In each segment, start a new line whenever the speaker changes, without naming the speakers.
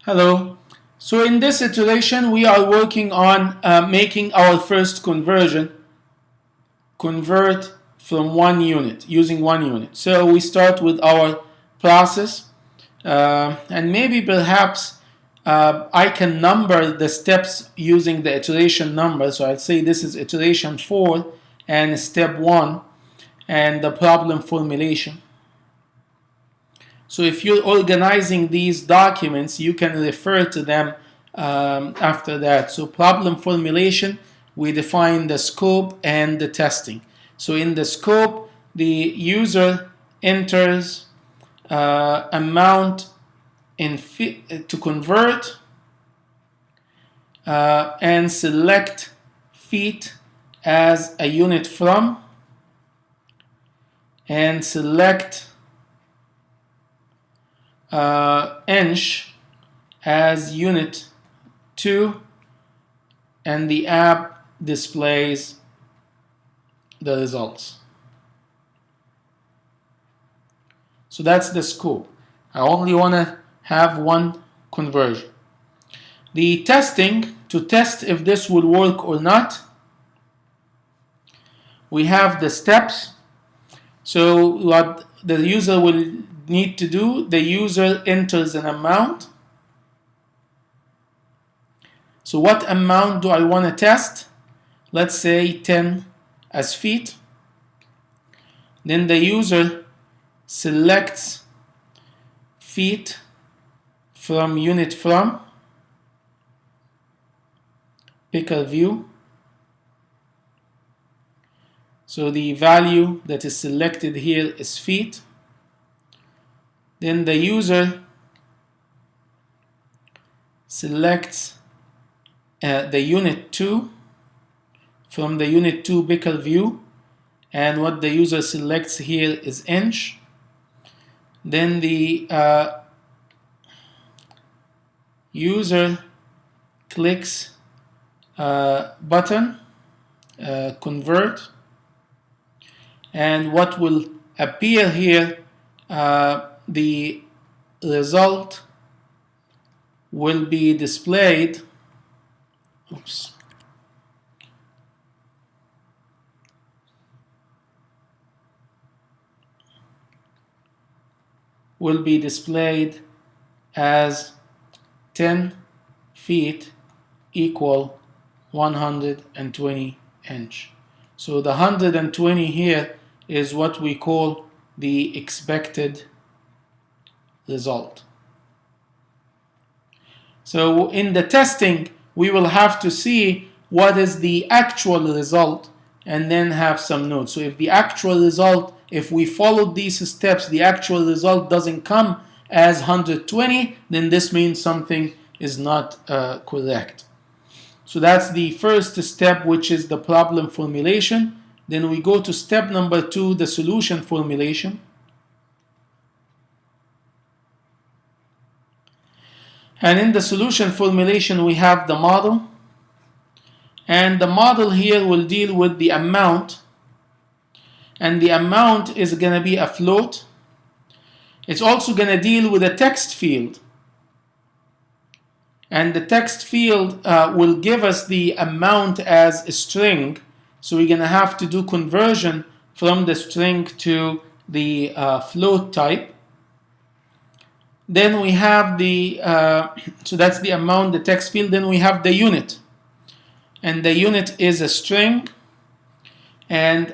Hello. So in this iteration, we are working on making our first conversion, convert from 1 unit, using 1 unit. So we start with our process, and maybe perhaps I can number the steps using the iteration number. So I'd say this is iteration 4 and step 1 and the problem formulation. So if you're organizing these documents, you can refer to them after that. So problem formulation, we define the scope and the testing. So in the scope, the user enters amount to convert and select feet as a unit from, and select inch as unit to, and the app displays the results. So that's the scope. I only want to have one conversion. The testing, to test if this will work or not, we have the steps. So what the user will need to do, the user enters an amount. So what amount do I want to test? Let's say 10 as feet. Then the user selects feet from unit from, pick a view. So the value that is selected here is feet. Then the user selects the unit 2 from the unit 2 picker view, and what the user selects here is inch. Then the user clicks button convert, and what will appear here, the result will be displayed. Oops. Will be displayed as 10 feet equal 120 inch. So the 120 here is what we call the expected result. So in the testing, we will have to see what is the actual result and then have some notes. So if the actual result, if we followed these steps, the actual result doesn't come as 120, then this means something is not correct. So that's the first step, which is the problem formulation. Then we go to step number 2, the solution formulation. And in the solution formulation, we have the model. And the model here will deal with the amount. And the amount is going to be a float. It's also going to deal with a text field. And the text field will give us the amount as a string. So we're going to have to do conversion from the string to the float type. Then we have the, so that's the amount, the text field. Then we have the unit. And the unit is a string. And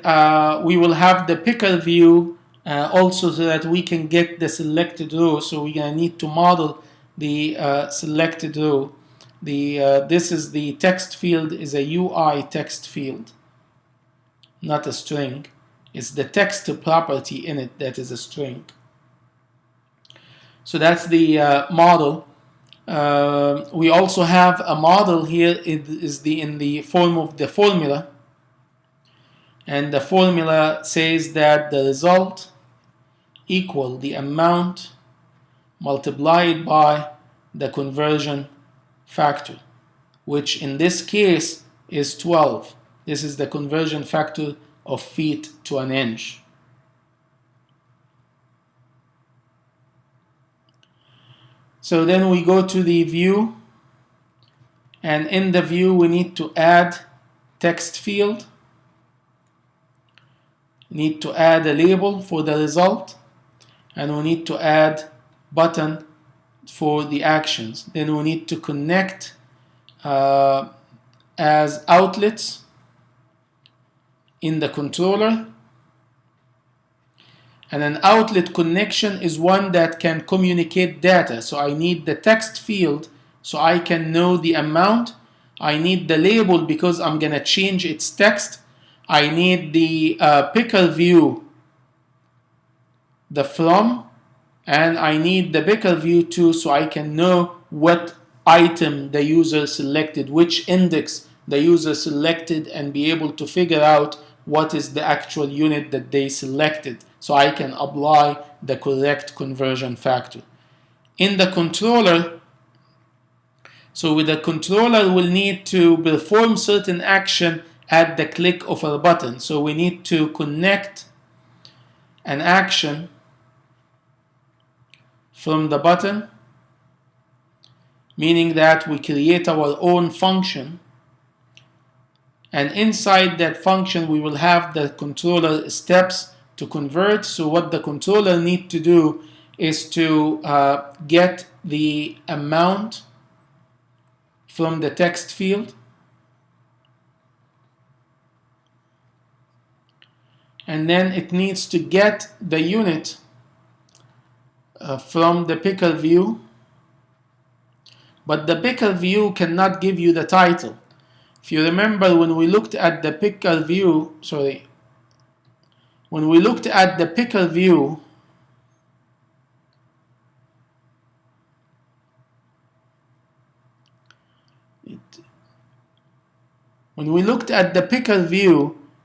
we will have the picker view also, so that we can get the selected row. So we're going to need to model the selected row. This is the text field, is a UI text field, not a string. It's the text property in it that is a string. So that's the model. We also have a model here. It is in the form of the formula. And the formula says that the result equal the amount multiplied by the conversion factor, which in this case is 12. This is the conversion factor of feet to an inch. So then we go to the view, and in the view we need to add text field, need to add a label for the result, and we need to add button for the actions. Then we need to connect as outlets in the controller. And an outlet connection is one that can communicate data. So I need the text field so I can know the amount. I need the label because I'm going to change its text. I need the picker view, the from, and I need the picker view too so I can know what item the user selected, which index the user selected, and be able to figure out what is the actual unit that they selected, so I can apply the correct conversion factor. In the controller, so with the controller we'll need to perform certain action at the click of a button. So we need to connect an action from the button, meaning that we create our own function, and inside that function we will have the controller steps to convert. So what the controller needs to do is to get the amount from the text field, and then it needs to get the unit from the picker view, but the picker view cannot give you the title. If you remember, when we looked at the picker view, when we looked at the picker view,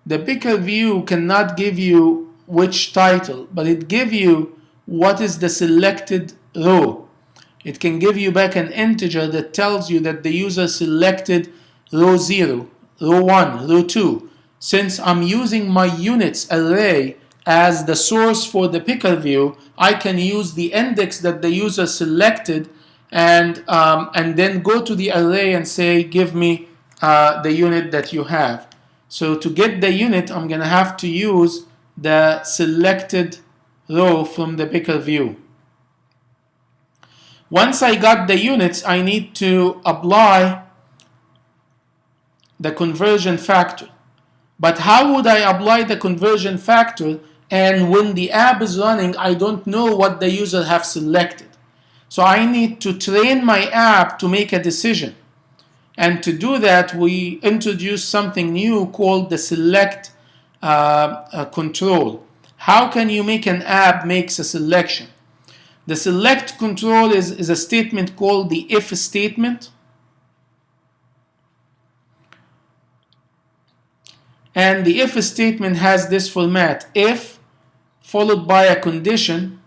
the picker view cannot give you which title, but it gives you what is the selected row. It can give you back an integer that tells you that the user selected row 0, row 1, row 2. Since I'm using my units array as the source for the picker view, I can use the index that the user selected and then go to the array and say, give me the unit that you have. So to get the unit, I'm going to have to use the selected row from the picker view. Once I got the units, I need to apply the conversion factor. But how would I apply the conversion factor, and when the app is running I don't know what the user have selected? So I need to train my app to make a decision. And to do that, we introduce something new called the select control. How can you make an app makes a selection? The select control is a statement called the if statement. And the if statement has this format: if followed by a condition,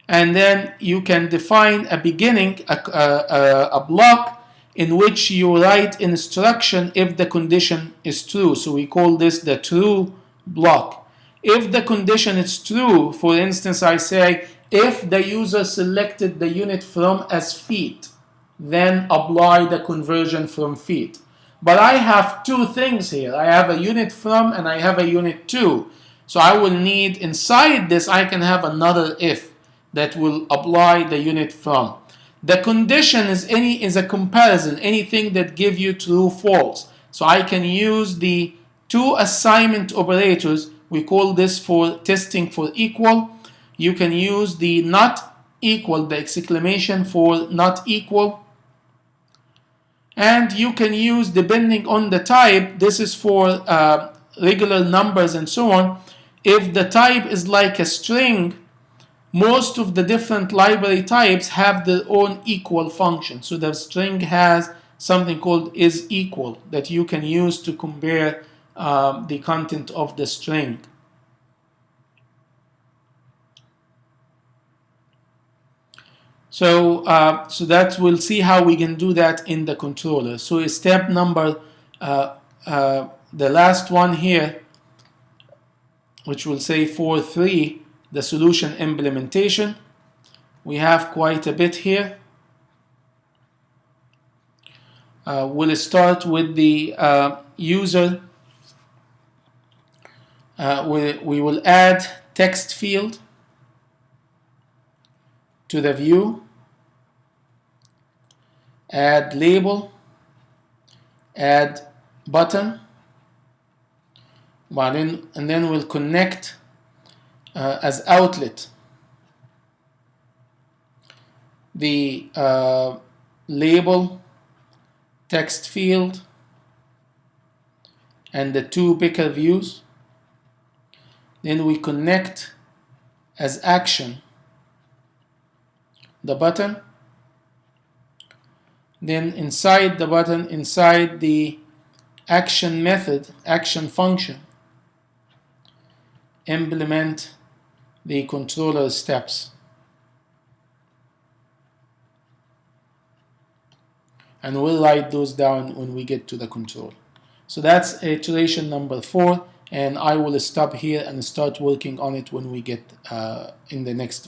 and then you can define a beginning, a block in which you write instruction if the condition is true. So we call this the true block. If the condition is true, for instance, I say if the user selected the unit from as feet, then apply the conversion from feet. But I have two things here. I have a unit from and I have a unit to. So I will need, inside this, I can have another if that will apply the unit from. The condition is a comparison, anything that give you true, false. So I can use the two assignment operators. We call this for testing for equal. You can use the not equal, the exclamation for not equal. And you can use, depending on the type, this is for regular numbers and so on. If the type is like a string, most of the different library types have their own equal function. So the string has something called is equal that you can use to compare the content of the string. So that we'll see how we can do that in the controller. So step number, the last one here, which will say 4.3, the solution implementation. We have quite a bit here. We'll start with the user. We will add text field to the view, add label, add button, and then we'll connect as outlet the label, text field, and the two picker views. Then we connect as action the button. Then inside the button, inside the action method, action function, implement the controller steps. And we'll write those down when we get to the control. So that's iteration number 4, and I will stop here and start working on it when we get in the next